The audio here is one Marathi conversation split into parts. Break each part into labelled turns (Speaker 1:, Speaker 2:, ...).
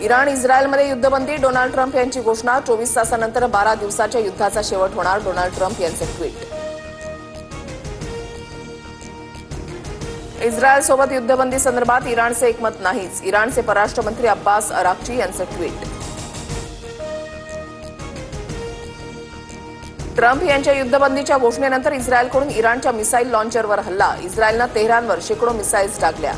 Speaker 1: इराण इस्रायलमध्ये युद्धबंदी, डोनाल्ड ट्रम्प यांची घोषणा. 24 तासानंतर 12 दिवसाच्या युद्धाचा शेवट होणार, डोनाल्ड ट्रम्प यांचे ट्विट. इस्रायलसोबत युद्धबंदी संदर्भात इराणचे एकमत नाहीच, इराणचे परराष्ट्र मंत्री अब्बास अराक्ची यांचे ट्विट. ट्रम्प यांच्या युद्धबंदीच्या घोषणेनंतर इस्रायलकडून इराणच्या मिसाईल लॉन्चरवर हल्ला, इस्रायलनं तेहरानवर शेकडो मिसाईल्स टाकल्या.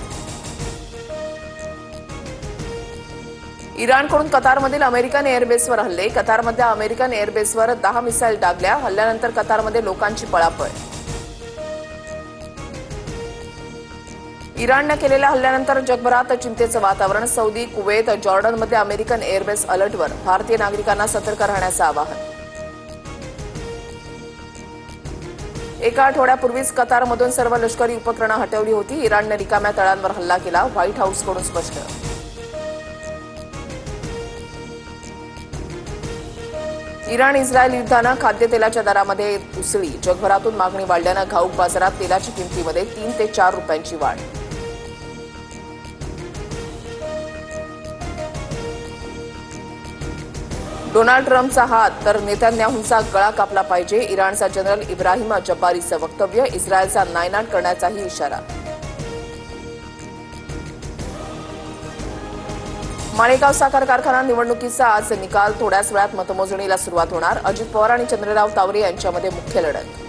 Speaker 1: इराणकडून कतारमधील अमेरिकन एअरबेसवर हल्ले, कतारमधल्या अमेरिकन एअरबेसवर 10 मिसाईल डागल्या, हल्ल्यानंतर कतारमध्ये लोकांची पळापळ. इराणनं केलेल्या हल्ल्यानंतर जगभरात चिंतेचं वातावरण, सौदी, कुवेत, जॉर्डनमध्ये अमेरिकन एअरबेस अलर्टवर, भारतीय नागरिकांना सतर्क राहण्याचं आवाहन. एका आठवड्यापूर्वीच कतारमधून सर्व लष्करी उपकरणं हटवली होती, इराणने रिकाम्या तळांवर हल्ला केला, व्हाईट हाऊसकडून स्पष्ट. इराण इस्रायल युद्धानं खाद्यतेलाच्या दरामध्ये उसळी, जगभरातून मागणी वाढल्यानं घाऊक बाजारात तेलाची किमतीमध्ये 3 ते 4 रुपयांची वाढ. डोनाल्ड ट्रम्पचा हात तर नेतन्याहूंचा गळा कापला पाहिजे, इराणचा जनरल इब्राहिम जब्बारीचं वक्तव्य, इस्रायलचा नायनाट करण्याचाही इशारा. माळेगाव साखर कारखाना निवडणुकीचा आज निकाल, थोड्याच वेळात मतमोजणीला सुरुवात होणार. अजित पवार आणि चंद्रराव तावरे यांच्यामध्ये मुख्य लढत.